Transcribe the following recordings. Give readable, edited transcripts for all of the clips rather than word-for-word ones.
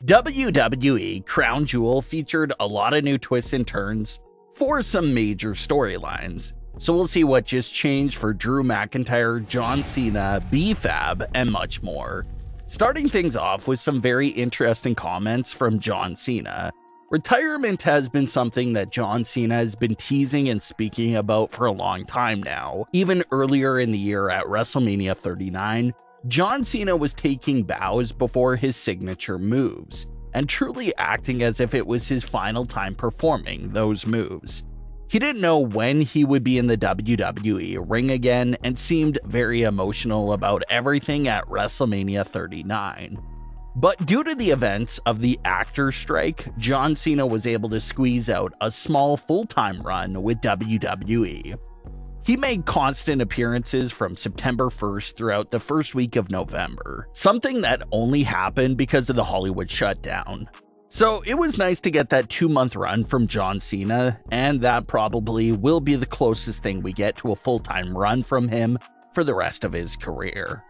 WWE Crown Jewel featured a lot of new twists and turns for some major storylines. So we'll see what just changed for Drew McIntyre, John Cena, B Fab, and much more. Starting things off with some very interesting comments from John Cena. Retirement has been something that John Cena has been teasing and speaking about for a long time now. Even earlier in the year at WrestleMania 39, John Cena was taking bows before his signature moves, and truly acting as if it was his final time performing those moves. He didn't know when he would be in the WWE ring again and seemed very emotional about everything at WrestleMania 39. But due to the events of the actor strike, John Cena was able to squeeze out a small full-time run with WWE. He made constant appearances from September 1st throughout the first week of November, something that only happened because of the Hollywood shutdown. So it was nice to get that 2-month run from John Cena, and that probably will be the closest thing we get to a full-time run from him for the rest of his career.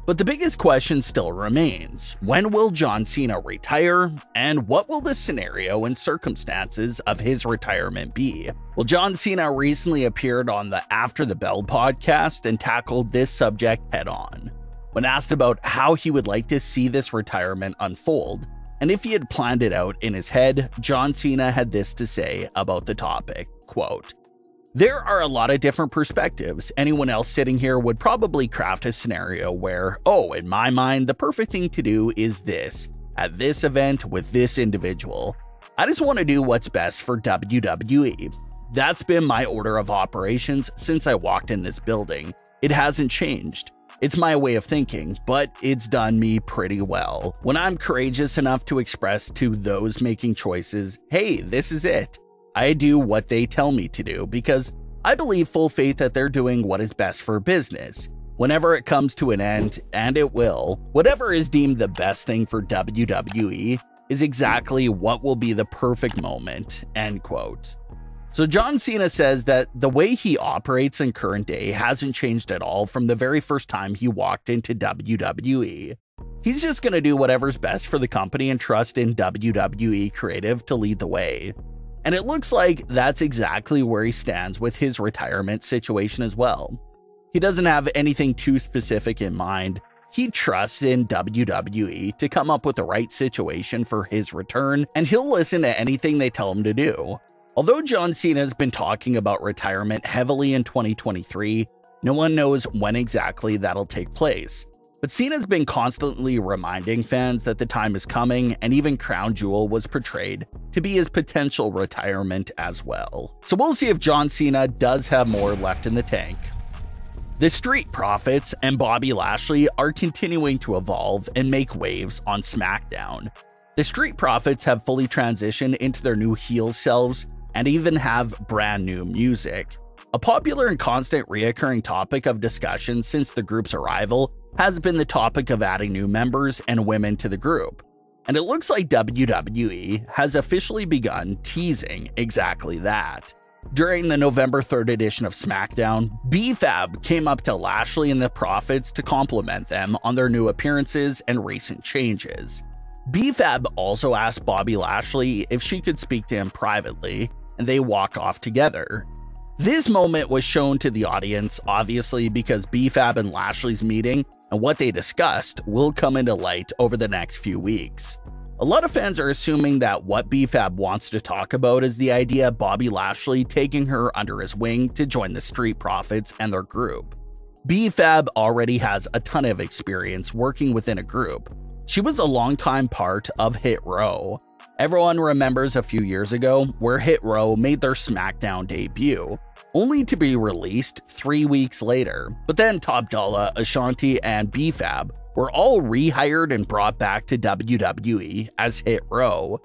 But the biggest question still remains: when will John Cena retire, and what will the scenario and circumstances of his retirement be? Well, John Cena recently appeared on the After the Bell podcast and tackled this subject head-on. When asked about how he would like to see this retirement unfold, and if he had planned it out in his head, John Cena had this to say about the topic, quote, "There are a lot of different perspectives. Anyone else sitting here would probably craft a scenario where, oh, in my mind, the perfect thing to do is this, at this event with this individual. I just want to do what's best for WWE. That's been my order of operations since I walked in this building. It hasn't changed. It's my way of thinking, but it's done me pretty well. When I'm courageous enough to express to those making choices, hey, this is it. I do what they tell me to do because I believe full faith that they're doing what is best for business. Whenever it comes to an end, and it will, whatever is deemed the best thing for WWE is exactly what will be the perfect moment," end quote. So John Cena says that the way he operates in current day hasn't changed at all from the very first time he walked into WWE. He's just going to do whatever's best for the company and trust in WWE creative to lead the way. And it looks like that's exactly where he stands with his retirement situation as well. He doesn't have anything too specific in mind. He trusts in WWE to come up with the right situation for his return, and he'll listen to anything they tell him to do. Although John Cena has been talking about retirement heavily in 2023, no one knows when exactly that'll take place. But Cena's been constantly reminding fans that the time is coming, and even Crown Jewel was portrayed to be his potential retirement as well. So we'll see if John Cena does have more left in the tank. The Street Profits and Bobby Lashley are continuing to evolve and make waves on SmackDown. The Street Profits have fully transitioned into their new heel selves and even have brand new music. A popular and constant reoccurring topic of discussion since the group's arrival has been the topic of adding new members and women to the group. And it looks like WWE has officially begun teasing exactly that. During the November 3rd edition of SmackDown, B Fab came up to Lashley and the Profits to compliment them on their new appearances and recent changes. B Fab also asked Bobby Lashley if she could speak to him privately, and they walk off together. This moment was shown to the audience, obviously, because B Fab and Lashley's meeting and what they discussed will come into light over the next few weeks. A lot of fans are assuming that what B Fab wants to talk about is the idea of Bobby Lashley taking her under his wing to join the Street Profits and their group. B Fab already has a ton of experience working within a group. She was a longtime part of Hit Row. Everyone remembers a few years ago where Hit Row made their SmackDown debut, only to be released 3 weeks later. But then Top Dollar, Ashanti, and B Fab were all rehired and brought back to WWE as Hit Row.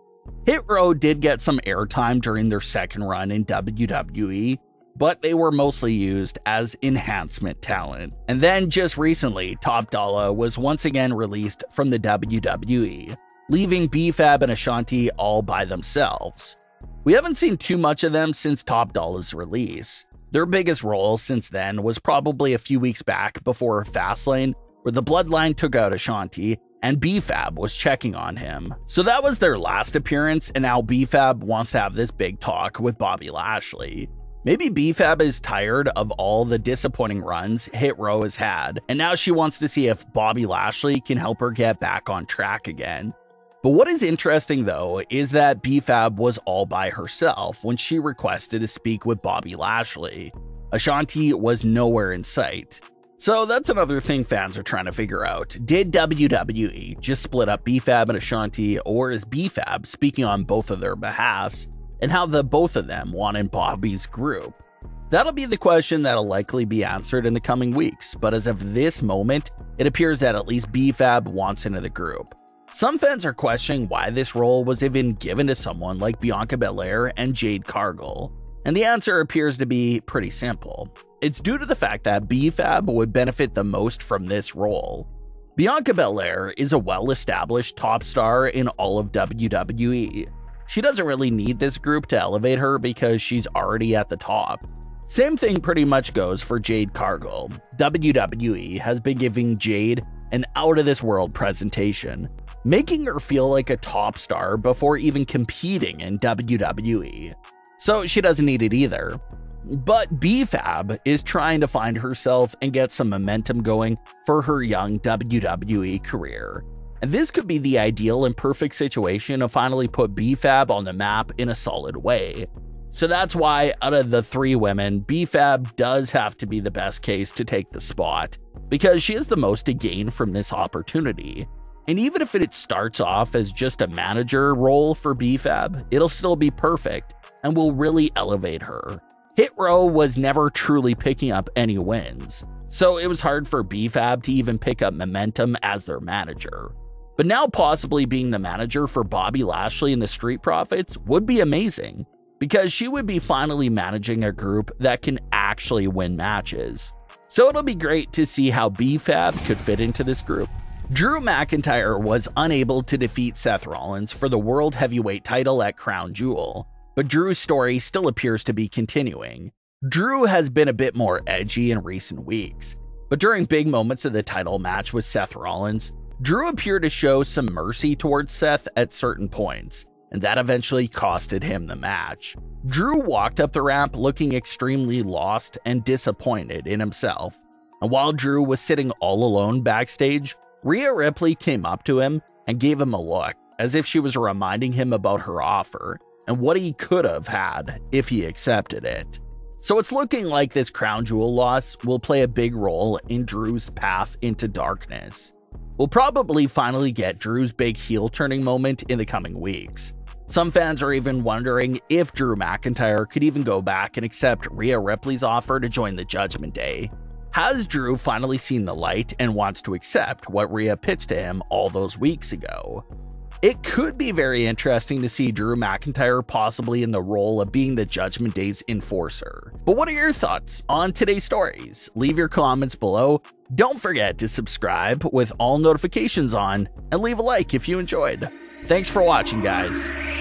Hit Row did get some airtime during their second run in WWE, but they were mostly used as enhancement talent. And then just recently, Top Dollar was once again released from the WWE, leaving B Fab and Ashanti all by themselves. We haven't seen too much of them since Top Dollar's release. Their biggest role since then was probably a few weeks back before Fastlane, where the Bloodline took out Ashanti and B Fab was checking on him. So that was their last appearance, and now B Fab wants to have this big talk with Bobby Lashley. Maybe B Fab is tired of all the disappointing runs Hit Row has had, and now she wants to see if Bobby Lashley can help her get back on track again. But what is interesting though is that B Fab was all by herself when she requested to speak with Bobby Lashley. Ashanti was nowhere in sight. So that's another thing fans are trying to figure out. Did WWE just split up B Fab and Ashanti, or is B Fab speaking on both of their behalves, and how the both of them want in Bobby's group? That'll be the question that'll likely be answered in the coming weeks, but as of this moment, it appears that at least B Fab wants into the group. Some fans are questioning why this role was even given to someone like Bianca Belair and Jade Cargill, and the answer appears to be pretty simple. It's due to the fact that B Fab would benefit the most from this role. Bianca Belair is a well-established top star in all of WWE. She doesn't really need this group to elevate her because she's already at the top. Same thing pretty much goes for Jade Cargill. WWE has been giving Jade an out-of-this-world presentation, making her feel like a top star before even competing in WWE. So she doesn't need it either. But B Fab is trying to find herself and get some momentum going for her young WWE career. And this could be the ideal and perfect situation to finally put B Fab on the map in a solid way. So that's why out of the three women, B Fab does have to be the best case to take the spot, because she has the most to gain from this opportunity. And even if it starts off as just a manager role for B Fab, it'll still be perfect and will really elevate her. Hit Row was never truly picking up any wins, so it was hard for B Fab to even pick up momentum as their manager. But now possibly being the manager for Bobby Lashley and the Street Profits would be amazing, because she would be finally managing a group that can actually win matches. So it'll be great to see how B Fab could fit into this group. Drew McIntyre was unable to defeat Seth Rollins for the World Heavyweight title at Crown Jewel, but Drew's story still appears to be continuing. Drew has been a bit more edgy in recent weeks, but during big moments of the title match with Seth Rollins, Drew appeared to show some mercy towards Seth at certain points, and that eventually costed him the match. Drew walked up the ramp looking extremely lost and disappointed in himself, and while Drew was sitting all alone backstage, Rhea Ripley came up to him and gave him a look, as if she was reminding him about her offer and what he could have had if he accepted it. So it's looking like this Crown Jewel loss will play a big role in Drew's path into darkness. We'll probably finally get Drew's big heel turning moment in the coming weeks. Some fans are even wondering if Drew McIntyre could even go back and accept Rhea Ripley's offer to join the Judgment Day. Has Drew finally seen the light and wants to accept what Rhea pitched to him all those weeks ago? It could be very interesting to see Drew McIntyre possibly in the role of being the Judgment Day's enforcer. But what are your thoughts on today's stories? Leave your comments below. Don't forget to subscribe with all notifications on, and leave a like if you enjoyed. Thanks for watching, guys.